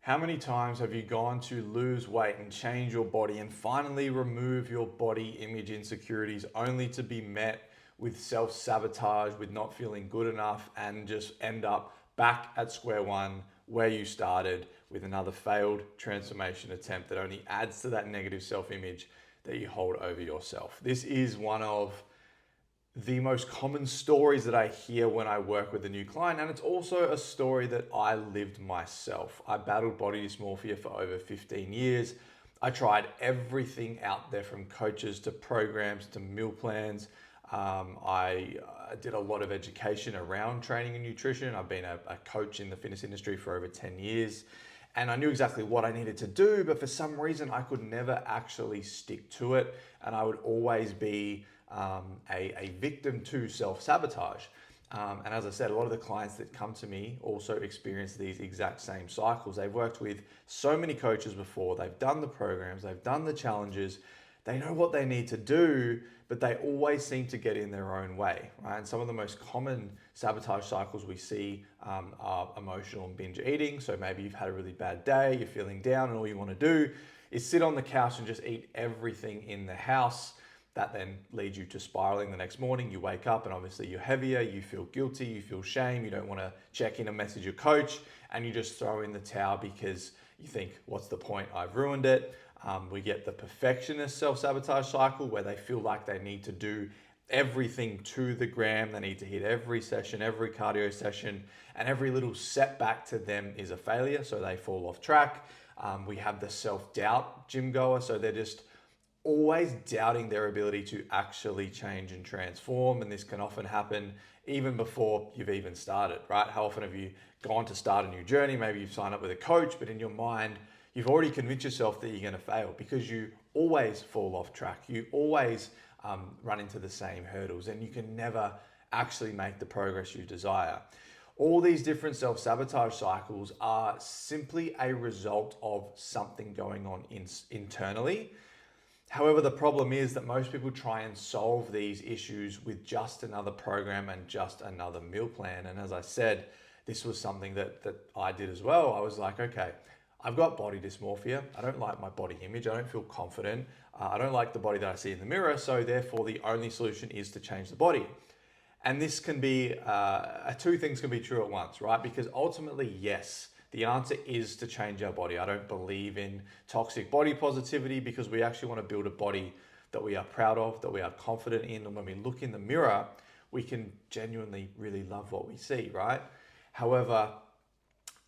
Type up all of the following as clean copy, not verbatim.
How many times have you gone to lose weight and change your body and finally remove your body image insecurities only to be met with self-sabotage, with not feeling good enough, and just end up back at square one where you started with another failed transformation attempt that only adds to that negative self-image that you hold over yourself? This is one of the most common stories that I hear when I work with a new client, and it's also a story that I lived myself. I battled body dysmorphia for over 15 years. I tried everything out there, from coaches to programs to meal plans. I did a lot of education around training and nutrition. I've been a coach in the fitness industry for over 10 years. And I knew exactly what I needed to do, but for some reason I could never actually stick to it. And I would always be a victim to self-sabotage. And as I said, a lot of the clients that come to me also experience these exact same cycles. They've worked with so many coaches before, they've done the programs, they've done the challenges, they know what they need to do, but they always seem to get in their own way, right? And some of the most common sabotage cycles we see are emotional and binge eating. So maybe you've had a really bad day, you're feeling down, and all you want to do is sit on the couch and just eat everything in the house. That then leads you to spiraling the next morning. You wake up and obviously you're heavier, you feel guilty, you feel shame, you don't want to check in and message your coach, and you just throw in the towel because you think, what's the point? I've ruined it. We get the perfectionist self-sabotage cycle where they feel like they need to do everything to the gram. They need to hit every session, every cardio session, and every little setback to them is a failure, so they fall off track. We have the self-doubt gym goer, so they're just always doubting their ability to actually change and transform. And this can often happen even before you've even started, right? How often have you gone to start a new journey? Maybe you've signed up with a coach, but in your mind, you've already convinced yourself that you're going to fail because you always fall off track. You always run into the same hurdles, and you can never actually make the progress you desire. All these different self-sabotage cycles are simply a result of something going on internally. However, the problem is that most people try and solve these issues with just another program and just another meal plan. And as I said, this was something that I did as well. I was like, okay, I've got body dysmorphia. I don't like my body image. I don't feel confident. I don't like the body that I see in the mirror. So therefore, the only solution is to change the body. And this can be, two things can be true at once, right? Because ultimately, yes, the answer is to change our body. I don't believe in toxic body positivity because we actually want to build a body that we are proud of, that we are confident in. And when we look in the mirror, we can genuinely really love what we see, right? However,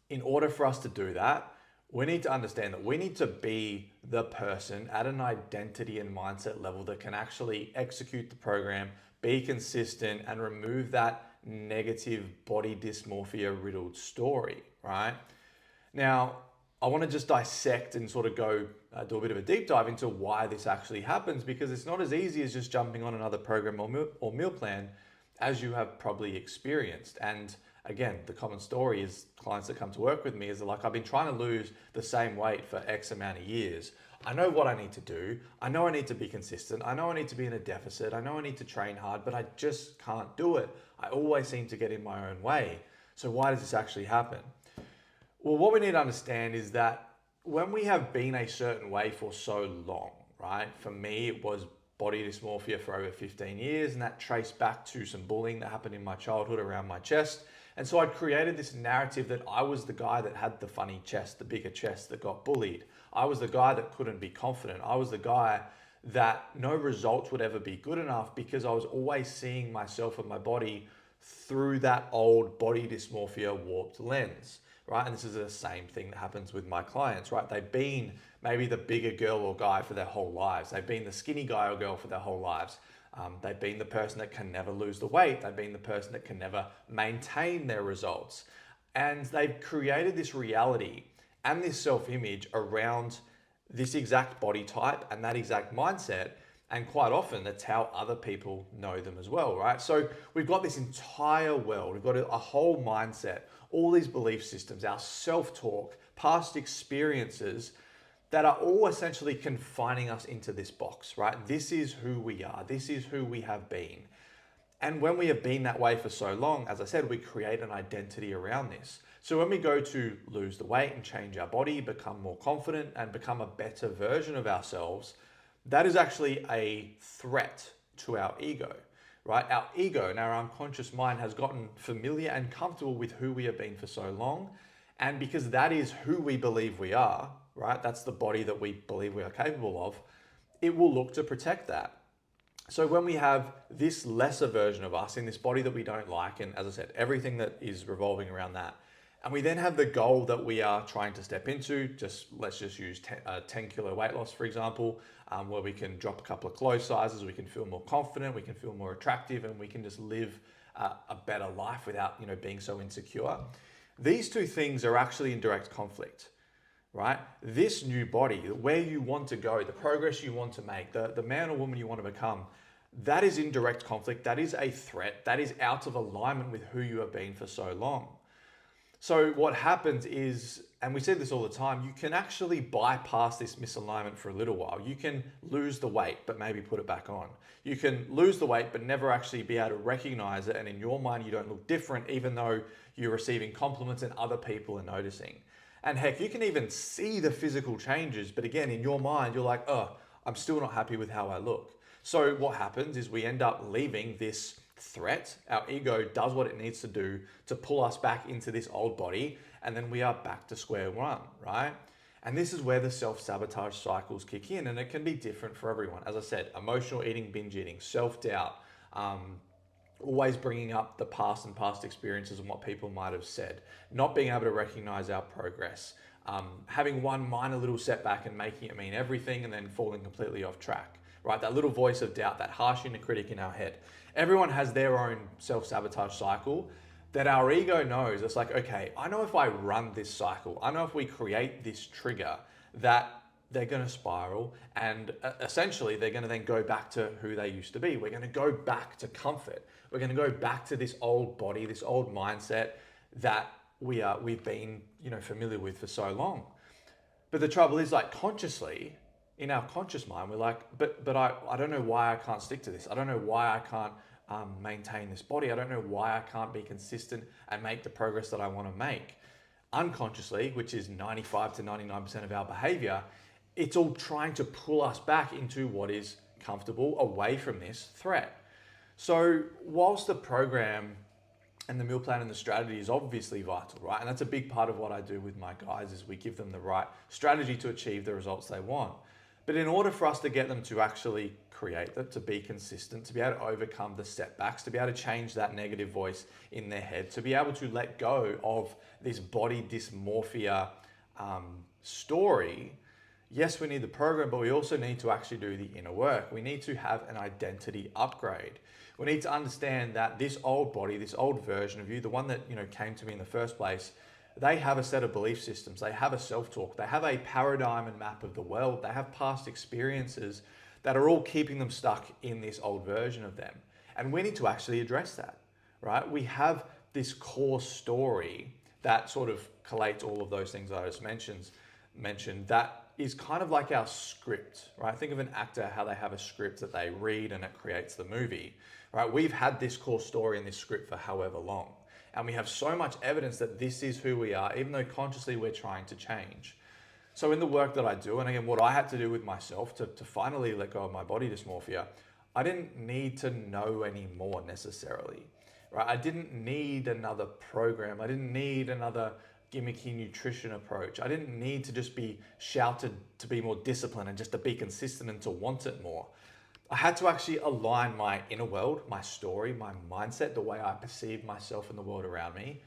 in order for us to do that, we need to understand that we need to be the person at an identity and mindset level that can actually execute the program, be consistent, and remove that negative body dysmorphia riddled story, right? Now, I want to just dissect and sort of go do a bit of a deep dive into why this actually happens, because it's not as easy as just jumping on another program or meal plan, as you have probably experienced. And again, the common story is clients that come to work with me is like, I've been trying to lose the same weight for X amount of years. I know what I need to do. I know I need to be consistent. I know I need to be in a deficit. I know I need to train hard, but I just can't do it. I always seem to get in my own way. So why does this actually happen? Well, what we need to understand is that when we have been a certain way for so long, right? For me, it was body dysmorphia for over 15 years, and that traced back to some bullying that happened in my childhood around my chest. And so I'd created this narrative that I was the guy that had the funny chest, the bigger chest that got bullied. I was the guy that couldn't be confident. I was the guy that no results would ever be good enough because I was always seeing myself and my body through that old body dysmorphia warped lens, right? And this is the same thing that happens with my clients, right? They've been maybe the bigger girl or guy for their whole lives. They've been the skinny guy or girl for their whole lives. They've been the person that can never lose the weight. They've been the person that can never maintain their results. And they've created this reality and this self-image around this exact body type and that exact mindset. And quite often that's how other people know them as well, right? So we've got this entire world, we've got a whole mindset, all these belief systems, our self-talk, past experiences that are all essentially confining us into this box, right? This is who we are. This is who we have been. And when we have been that way for so long, as I said, we create an identity around this. So when we go to lose the weight and change our body, become more confident and become a better version of ourselves, that is actually a threat to our ego, right? Our ego and our unconscious mind has gotten familiar and comfortable with who we have been for so long. And because that is who we believe we are, right? That's the body that we believe we are capable of. It will look to protect that. So when we have this lesser version of us in this body that we don't like, and as I said, everything that is revolving around that, and we then have the goal that we are trying to step into, let's just use 10 kilo weight loss, for example, where we can drop a couple of clothes sizes, we can feel more confident, we can feel more attractive, and we can just live a better life without, being so insecure. These two things are actually in direct conflict, right? This new body, where you want to go, the progress you want to make, the man or woman you want to become, that is in direct conflict. That is a threat. That is out of alignment with who you have been for so long. So what happens is, and we say this all the time, you can actually bypass this misalignment for a little while. You can lose the weight, but maybe put it back on. You can lose the weight, but never actually be able to recognize it. And in your mind, you don't look different, even though you're receiving compliments and other people are noticing. And heck, you can even see the physical changes, but again, in your mind, you're like, oh, I'm still not happy with how I look. So what happens is we end up leaving this threat. Our ego does what it needs to do to pull us back into this old body, and then we are back to square one, right? And this is where the self-sabotage cycles kick in, and it can be different for everyone. As I said, emotional eating, binge eating, self-doubt, always bringing up the past and past experiences and what people might have said, not being able to recognize our progress, having one minor little setback and making it mean everything and then falling completely off track, right? That little voice of doubt, that harsh inner critic in our head. Everyone has their own self-sabotage cycle that our ego knows. It's like, okay, I know if I run this cycle, I know if we create this trigger that they're going to spiral, and essentially they're going to then go back to who they used to be. We're going to go back to comfort. We're going to go back to this old body, this old mindset that we've been, familiar with for so long. But the trouble is, like, consciously, in our conscious mind, we're like, but I don't know why I can't stick to this. I don't know why I can't maintain this body. I don't know why I can't be consistent and make the progress that I want to make. Unconsciously, which is 95 to 99% of our behavior, it's all trying to pull us back into what is comfortable, away from this threat. So whilst the program and the meal plan and the strategy is obviously vital, right? And that's a big part of what I do with my guys, is we give them the right strategy to achieve the results they want. But in order for us to get them to actually create that, to be consistent, to be able to overcome the setbacks, to be able to change that negative voice in their head, to be able to let go of this body dysmorphia story, yes, we need the program, but we also need to actually do the inner work. We need to have an identity upgrade. We need to understand that this old body, this old version of you, the one that came to me in the first place, they have a set of belief systems. They have a self-talk. They have a paradigm and map of the world. They have past experiences that are all keeping them stuck in this old version of them. And we need to actually address that, right? We have this core story that sort of collates all of those things I just mentioned that is kind of like our script, right? Think of an actor, how they have a script that they read and it creates the movie, right? We've had this core story and this script for however long. And we have so much evidence that this is who we are, even though consciously we're trying to change. So in the work that I do, and again, what I had to do with myself to finally let go of my body dysmorphia, I didn't need to know anymore necessarily, right? I didn't need another program. I didn't need another gimmicky nutrition approach. I didn't need to just be shouted to be more disciplined and just to be consistent and to want it more. I had to actually align my inner world, my story, my mindset, the way I perceive myself and the world around me.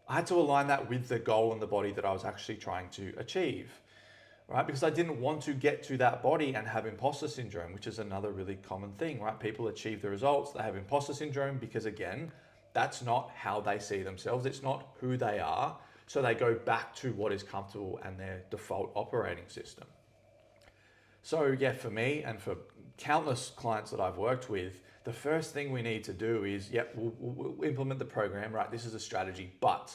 I had to align that with the goal and the body that I was actually trying to achieve, right? Because I didn't want to get to that body and have imposter syndrome, which is another really common thing, right? People achieve the results, they have imposter syndrome because, again, that's not how they see themselves. It's not who they are. So they go back to what is comfortable and their default operating system. So yeah, for me and for countless clients that I've worked with, the first thing we need to do is, we'll implement the program, right? This is a strategy, but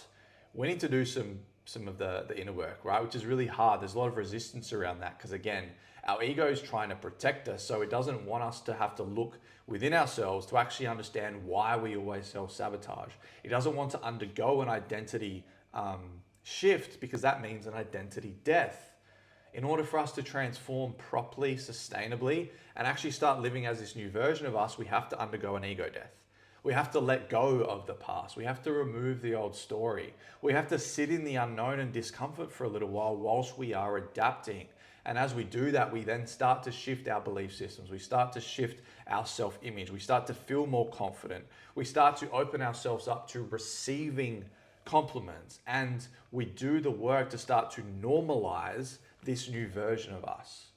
we need to do some of the inner work, right? Which is really hard. There's a lot of resistance around that because, again, our ego is trying to protect us. So it doesn't want us to have to look within ourselves to actually understand why we always self-sabotage. It doesn't want to undergo an identity shift, because that means an identity death. In order for us to transform properly, sustainably, and actually start living as this new version of us, we have to undergo an ego death. We have to let go of the past. We have to remove the old story. We have to sit in the unknown and discomfort for a little while whilst we are adapting. And as we do that, we then start to shift our belief systems. We start to shift our self-image. We start to feel more confident. We start to open ourselves up to receiving compliments. And we do the work to start to normalize this new version of us,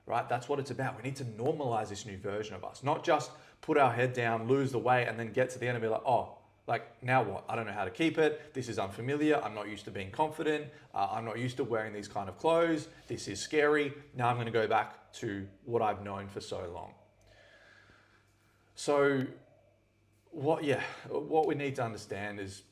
right? That's what it's about. We need to normalize this new version of us, not just put our head down, lose the weight, and then get to the end and be like, oh, like now what? I don't know how to keep it. This is unfamiliar. I'm not used to being confident. I'm not used to wearing these kind of clothes. This is scary. Now I'm going to go back to what I've known for so long. So what we need to understand is,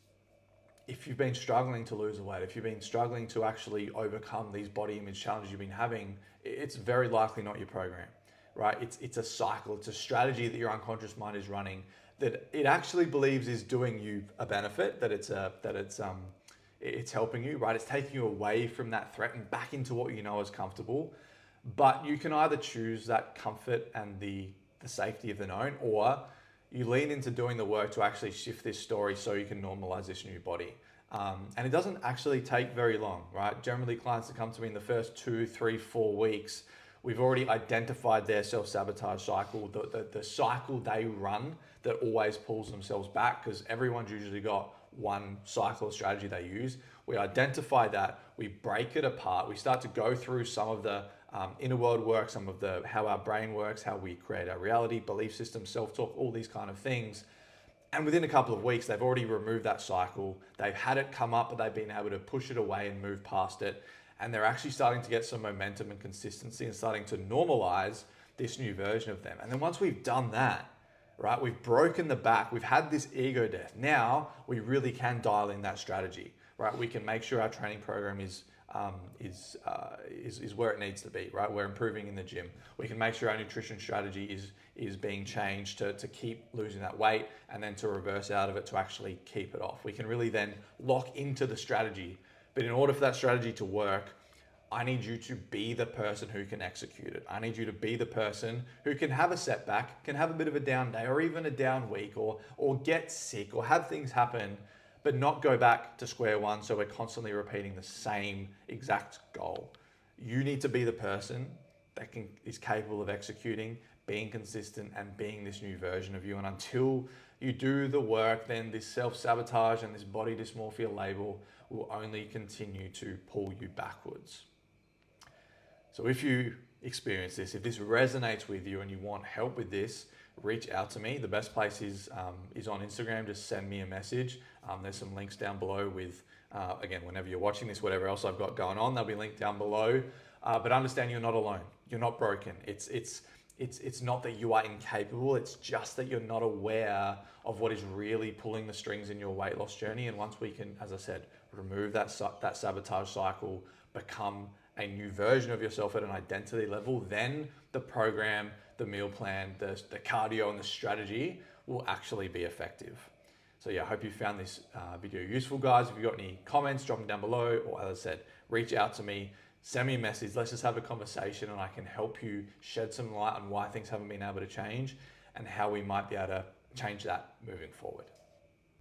if you've been struggling to lose weight, if you've been struggling to actually overcome these body image challenges you've been having, it's very likely not your program, right? It's a cycle. It's a strategy that your unconscious mind is running that it actually believes is doing you a benefit, that it's helping you, right? It's taking you away from that threat and back into what you know is comfortable. But you can either choose that comfort and the safety of the known, or you lean into doing the work to actually shift this story so you can normalize this new body. And it doesn't actually take very long, right? Generally, clients that come to me in the first 2, 3, 4 weeks, we've already identified their self-sabotage cycle, the cycle they run that always pulls themselves back, because everyone's usually got one cycle or strategy they use. We identify that, we break it apart, we start to go through some of the inner world work, some of how our brain works, how we create our reality, belief system, self-talk, all these kind of things. And within a couple of weeks, they've already removed that cycle. They've had it come up, but they've been able to push it away and move past it. And they're actually starting to get some momentum and consistency and starting to normalize this new version of them. And then once we've done that, right, we've broken the back, we've had this ego death. Now we really can dial in that strategy, right? We can make sure our training program is where it needs to be, right? We're improving in the gym. We can make sure our nutrition strategy is being changed to keep losing that weight, and then to reverse out of it to actually keep it off. We can really then lock into the strategy. But in order for that strategy to work, I need you to be the person who can execute it. I need you to be the person who can have a setback, can have a bit of a down day, or even a down week, or get sick, or have things happen, but not go back to square one. So we're constantly repeating the same exact goal. You need to be the person that is capable of executing, being consistent, and being this new version of you. And until you do the work, then this self-sabotage and this body dysmorphia label will only continue to pull you backwards. So if you experience this, if this resonates with you and you want help with this, reach out to me. The best place is on Instagram. Just send me a message. There's some links down below with, again, whenever you're watching this, whatever else I've got going on, they'll be linked down below. But understand you're not alone. You're not broken. It's not that you are incapable. It's just that you're not aware of what is really pulling the strings in your weight loss journey. And once we can, as I said, remove that sabotage cycle, become a new version of yourself at an identity level, then the program, the meal plan, the cardio, and the strategy will actually be effective. So yeah, I hope you found this video useful, guys. If you've got any comments, drop them down below, or as I said, reach out to me, send me a message. Let's just have a conversation, and I can help you shed some light on why things haven't been able to change and how we might be able to change that moving forward.